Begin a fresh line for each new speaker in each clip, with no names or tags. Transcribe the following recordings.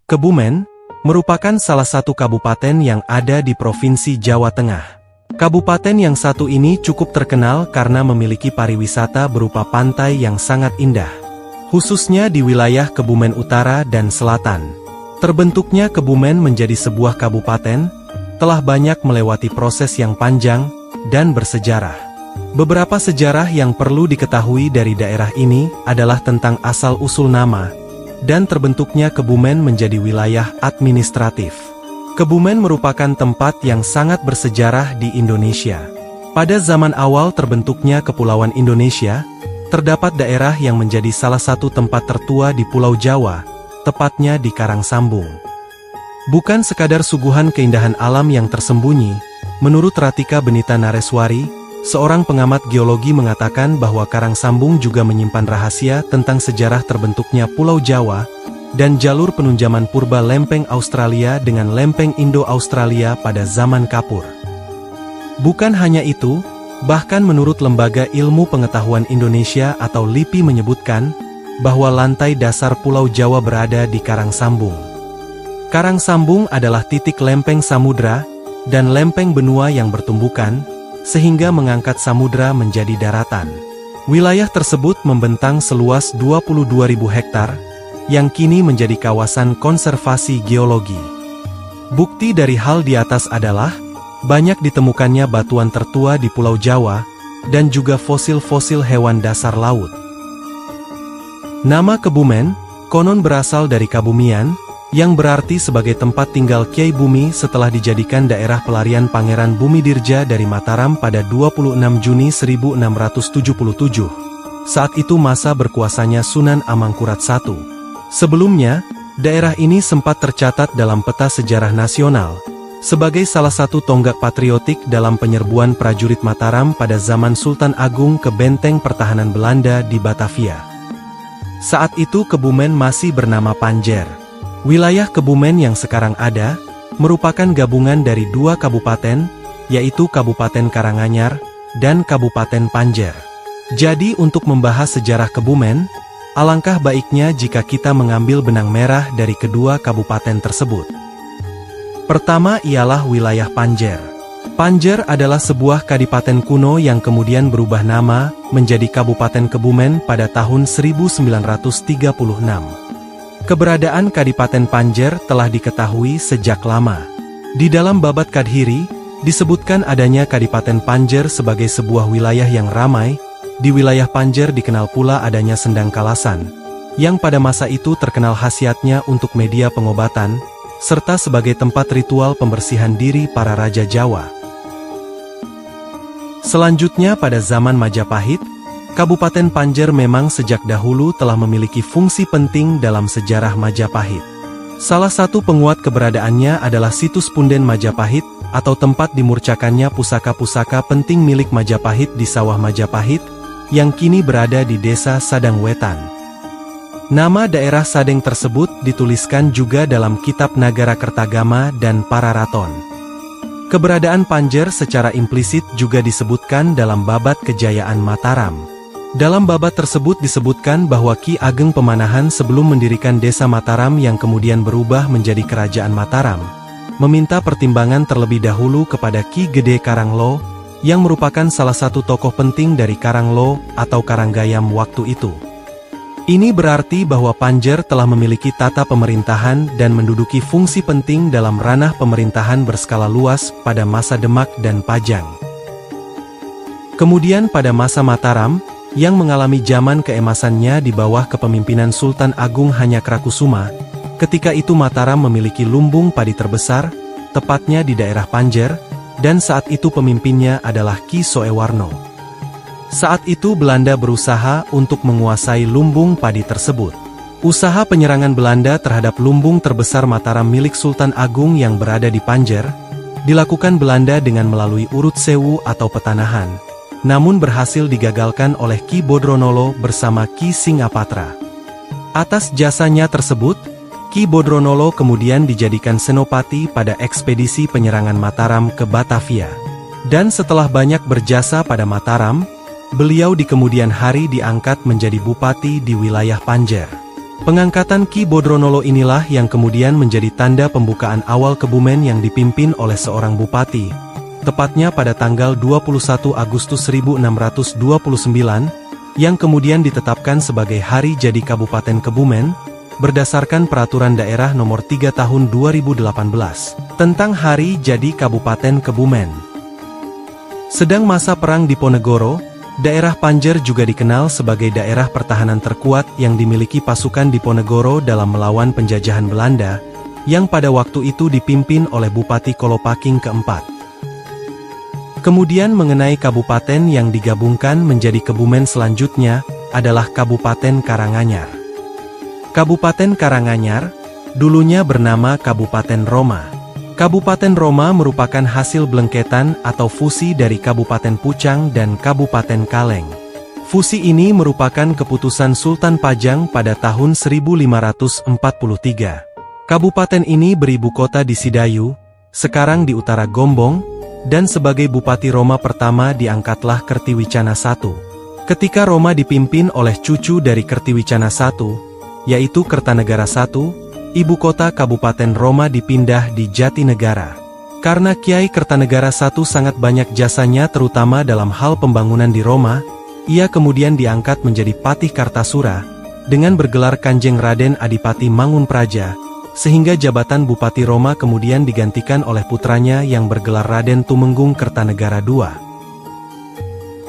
Kebumen merupakan salah satu kabupaten yang ada di Provinsi Jawa Tengah. Kabupaten yang satu ini cukup terkenal karena memiliki pariwisata berupa pantai yang sangat indah, khususnya di wilayah Kebumen Utara dan Selatan. Terbentuknya Kebumen menjadi sebuah kabupaten telah banyak melewati proses yang panjang dan bersejarah. Beberapa sejarah yang perlu diketahui dari daerah ini adalah tentang asal-usul nama dan terbentuknya Kebumen menjadi wilayah administratif. Kebumen merupakan tempat yang sangat bersejarah di Indonesia. Pada zaman awal terbentuknya Kepulauan Indonesia, terdapat daerah yang menjadi salah satu tempat tertua di Pulau Jawa, tepatnya di Karangsambung. Bukan sekadar suguhan keindahan alam yang tersembunyi, menurut Ratika Benita Nareswari, seorang pengamat geologi mengatakan bahwa Karangsambung juga menyimpan rahasia tentang sejarah terbentuknya Pulau Jawa dan jalur penunjaman purba lempeng Australia dengan lempeng Indo-Australia pada zaman Kapur. Bukan hanya itu, bahkan menurut Lembaga Ilmu Pengetahuan Indonesia atau LIPI menyebutkan bahwa lantai dasar Pulau Jawa berada di Karangsambung. Karangsambung adalah titik lempeng samudra dan lempeng benua yang bertumbukan, sehingga mengangkat samudra menjadi daratan. Wilayah tersebut membentang seluas 22.000 hektar, yang kini menjadi kawasan konservasi geologi. Bukti dari hal di atas adalah, banyak ditemukannya batuan tertua di Pulau Jawa, dan juga fosil-fosil hewan dasar laut. Nama Kebumen, konon berasal dari Kabumian, yang berarti sebagai tempat tinggal Kyai Bumi setelah dijadikan daerah pelarian Pangeran Bumidirja dari Mataram pada 26 Juni 1677. Saat itu masa berkuasanya Sunan Amangkurat I. Sebelumnya, daerah ini sempat tercatat dalam peta sejarah nasional, sebagai salah satu tonggak patriotik dalam penyerbuan prajurit Mataram pada zaman Sultan Agung ke benteng pertahanan Belanda di Batavia. Saat itu Kebumen masih bernama Panjer. Wilayah Kebumen yang sekarang ada, merupakan gabungan dari dua kabupaten, yaitu Kabupaten Karanganyar dan Kabupaten Panjer. Jadi untuk membahas sejarah Kebumen, alangkah baiknya jika kita mengambil benang merah dari kedua kabupaten tersebut. Pertama ialah wilayah Panjer. Panjer adalah sebuah kadipaten kuno yang kemudian berubah nama menjadi Kabupaten Kebumen pada tahun 1936. Keberadaan Kadipaten Panjer telah diketahui sejak lama. Di dalam Babat Kadhiri, disebutkan adanya Kadipaten Panjer sebagai sebuah wilayah yang ramai. Di wilayah Panjer dikenal pula adanya Sendang Kalasan, yang pada masa itu terkenal khasiatnya untuk media pengobatan, serta sebagai tempat ritual pembersihan diri para raja Jawa. Selanjutnya pada zaman Majapahit, Kabupaten Panjer memang sejak dahulu telah memiliki fungsi penting dalam sejarah Majapahit. Salah satu penguat keberadaannya adalah situs Punden Majapahit, atau tempat dimurcakannya pusaka-pusaka penting milik Majapahit di Sawah Majapahit, yang kini berada di Desa Sadang Wetan. Nama daerah Sadeng tersebut dituliskan juga dalam Kitab Nagara Kertagama dan Pararaton. Keberadaan Panjer secara implisit juga disebutkan dalam Babat Kejayaan Mataram. Dalam babat tersebut disebutkan bahwa Ki Ageng Pemanahan sebelum mendirikan desa Mataram yang kemudian berubah menjadi Kerajaan Mataram, meminta pertimbangan terlebih dahulu kepada Ki Gede Karanglo, yang merupakan salah satu tokoh penting dari Karanglo atau Karanggayam waktu itu. Ini berarti bahwa Panjer telah memiliki tata pemerintahan dan menduduki fungsi penting dalam ranah pemerintahan berskala luas pada masa Demak dan Pajang. Kemudian pada masa Mataram, yang mengalami zaman keemasannya di bawah kepemimpinan Sultan Agung Hanyakrakusuma, ketika itu Mataram memiliki lumbung padi terbesar, tepatnya di daerah Panjer, dan saat itu pemimpinnya adalah Ki Soewarno. Saat itu Belanda berusaha untuk menguasai lumbung padi tersebut. Usaha penyerangan Belanda terhadap lumbung terbesar Mataram milik Sultan Agung yang berada di Panjer, dilakukan Belanda dengan melalui urut sewu atau petanahan, namun berhasil digagalkan oleh Ki Bodronolo bersama Ki Singapatra. Atas jasanya tersebut, Ki Bodronolo kemudian dijadikan senopati pada ekspedisi penyerangan Mataram ke Batavia. Dan setelah banyak berjasa pada Mataram, beliau di kemudian hari diangkat menjadi bupati di wilayah Panjer. Pengangkatan Ki Bodronolo inilah yang kemudian menjadi tanda pembukaan awal Kebumen yang dipimpin oleh seorang bupati, tepatnya pada tanggal 21 Agustus 1629, yang kemudian ditetapkan sebagai Hari Jadi Kabupaten Kebumen, berdasarkan Peraturan Daerah Nomor 3 Tahun 2018, tentang Hari Jadi Kabupaten Kebumen. Sedang masa Perang Diponegoro, daerah Panjer juga dikenal sebagai daerah pertahanan terkuat yang dimiliki pasukan Diponegoro dalam melawan penjajahan Belanda, yang pada waktu itu dipimpin oleh Bupati Kolopaking keempat. Kemudian mengenai kabupaten yang digabungkan menjadi Kebumen selanjutnya, adalah Kabupaten Karanganyar. Kabupaten Karanganyar, dulunya bernama Kabupaten Roma. Kabupaten Roma merupakan hasil belengketan atau fusi dari Kabupaten Pucang dan Kabupaten Kaleng. Fusi ini merupakan keputusan Sultan Pajang pada tahun 1543. Kabupaten ini beribu kota di Sidayu, sekarang di utara Gombong, dan sebagai Bupati Roma pertama diangkatlah Kertiwicana I. Ketika Roma dipimpin oleh cucu dari Kertiwicana I, yaitu Kertanegara I, ibu kota Kabupaten Roma dipindah di Jatinegara. Karena Kiai Kertanegara I sangat banyak jasanya terutama dalam hal pembangunan di Roma, ia kemudian diangkat menjadi Patih Kartasura, dengan bergelar Kanjeng Raden Adipati Mangunpraja, sehingga jabatan Bupati Roma kemudian digantikan oleh putranya yang bergelar Raden Tumenggung Kertanegara II.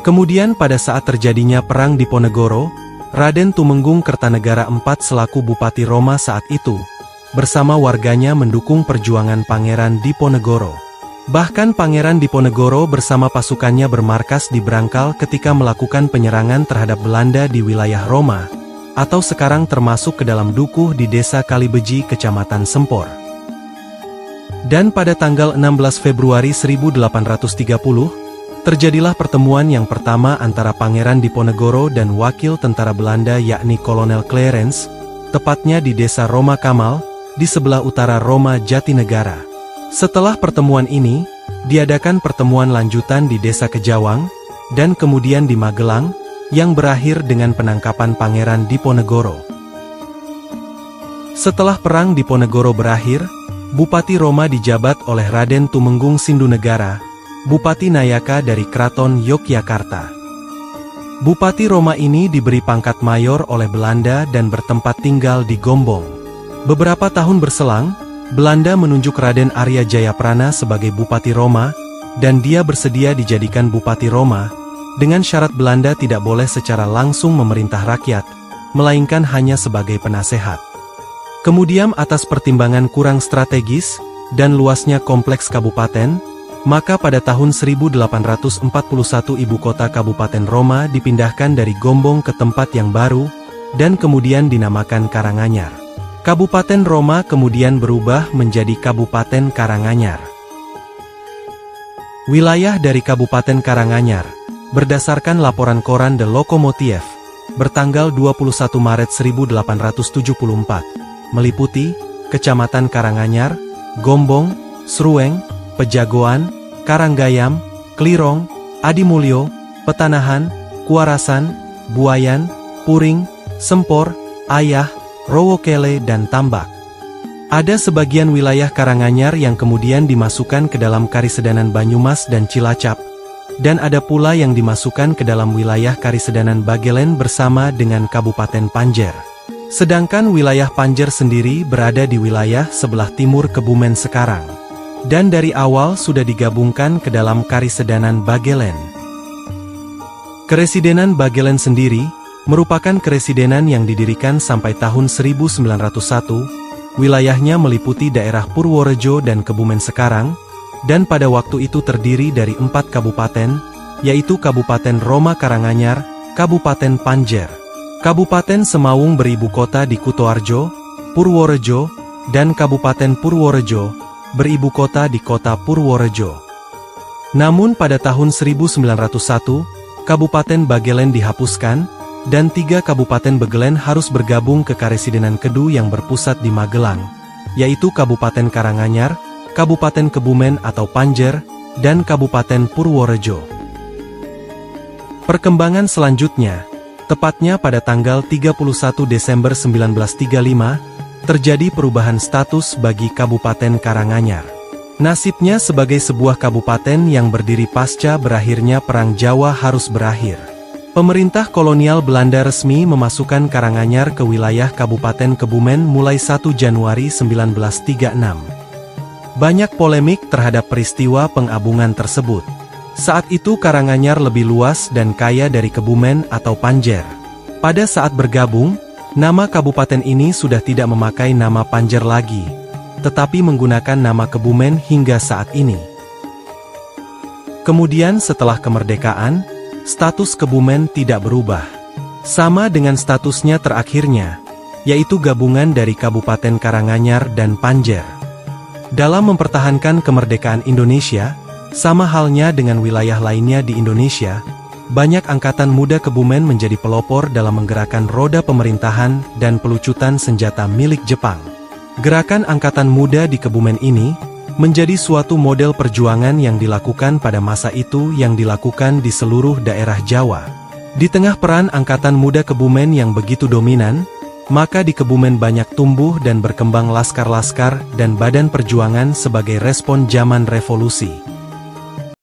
Kemudian pada saat terjadinya Perang Diponegoro, Raden Tumenggung Kertanegara IV selaku Bupati Roma saat itu, bersama warganya mendukung perjuangan Pangeran Diponegoro. Bahkan Pangeran Diponegoro bersama pasukannya bermarkas di Brangkal ketika melakukan penyerangan terhadap Belanda di wilayah Roma, atau sekarang termasuk ke dalam Dukuh di Desa Kalibeji, Kecamatan Sempor. Dan pada tanggal 16 Februari 1830, terjadilah pertemuan yang pertama antara Pangeran Diponegoro dan wakil tentara Belanda yakni Kolonel Clarence, tepatnya di Desa Roma Kamal, di sebelah utara Roma Jatinegara. Setelah pertemuan ini, diadakan pertemuan lanjutan di Desa Kejawang, dan kemudian di Magelang, yang berakhir dengan penangkapan Pangeran Diponegoro. Setelah Perang Diponegoro berakhir, Bupati Roma dijabat oleh Raden Tumenggung Sindunegara, Bupati Nayaka dari Keraton Yogyakarta. Bupati Roma ini diberi pangkat mayor oleh Belanda dan bertempat tinggal di Gombong. Beberapa tahun berselang, Belanda menunjuk Raden Arya Jayaprana sebagai Bupati Roma, dan dia bersedia dijadikan Bupati Roma, dengan syarat Belanda tidak boleh secara langsung memerintah rakyat, melainkan hanya sebagai penasehat. Kemudian atas pertimbangan kurang strategis, dan luasnya kompleks kabupaten, maka pada tahun 1841 ibu kota Kabupaten Roma dipindahkan dari Gombong ke tempat yang baru, dan kemudian dinamakan Karanganyar. Kabupaten Roma kemudian berubah menjadi Kabupaten Karanganyar. Wilayah dari Kabupaten Karanganyar, berdasarkan laporan koran The Lokomotif, bertanggal 21 Maret 1874, meliputi Kecamatan Karanganyar, Gombong, Srueng, Pejagoan, Karanggayam, Klirong, Adimulyo, Petanahan, Kuarasan, Buayan, Puring, Sempor, Ayah, Rowokele dan Tambak. Ada sebagian wilayah Karanganyar yang kemudian dimasukkan ke dalam Karisedanan Banyumas dan Cilacap, dan ada pula yang dimasukkan ke dalam wilayah Karisedanan Bagelen bersama dengan Kabupaten Panjer. Sedangkan wilayah Panjer sendiri berada di wilayah sebelah timur Kebumen sekarang, dan dari awal sudah digabungkan ke dalam Karisedanan Bagelen. Keresidenan Bagelen sendiri merupakan keresidenan yang didirikan sampai tahun 1901, wilayahnya meliputi daerah Purworejo dan Kebumen sekarang, dan pada waktu itu terdiri dari 4 kabupaten, yaitu Kabupaten Roma Karanganyar, Kabupaten Panjer, Kabupaten Semaung beribu kota di Kutoarjo, Purworejo, dan Kabupaten Purworejo, beribu kota di kota Purworejo. Namun pada tahun 1901, Kabupaten Bagelen dihapuskan, dan 3 Kabupaten Bagelen harus bergabung ke Karesidenan Kedu yang berpusat di Magelang, yaitu Kabupaten Karanganyar, Kabupaten Kebumen atau Panjer, dan Kabupaten Purworejo. Perkembangan selanjutnya, Tepatnya pada tanggal 31 Desember 1935, terjadi perubahan status bagi Kabupaten Karanganyar. Nasibnya sebagai sebuah kabupaten yang berdiri pasca berakhirnya Perang Jawa harus berakhir. Pemerintah kolonial Belanda resmi memasukkan Karanganyar ke wilayah Kabupaten Kebumen mulai 1 Januari 1936. Banyak polemik terhadap peristiwa pengabungan tersebut. Saat itu Karanganyar lebih luas dan kaya dari Kebumen atau Panjer. Pada saat bergabung, nama kabupaten ini sudah tidak memakai nama Panjer lagi, tetapi menggunakan nama Kebumen hingga saat ini. Kemudian setelah kemerdekaan, status Kebumen tidak berubah. Sama dengan statusnya terakhirnya, yaitu gabungan dari Kabupaten Karanganyar dan Panjer. Dalam mempertahankan kemerdekaan Indonesia, sama halnya dengan wilayah lainnya di Indonesia, banyak angkatan muda Kebumen menjadi pelopor dalam menggerakkan roda pemerintahan dan pelucutan senjata milik Jepang. Gerakan angkatan muda di Kebumen ini menjadi suatu model perjuangan yang dilakukan pada masa itu yang dilakukan di seluruh daerah Jawa. Di tengah peran angkatan muda Kebumen yang begitu dominan, maka di Kebumen banyak tumbuh dan berkembang laskar-laskar dan badan perjuangan sebagai respon zaman revolusi.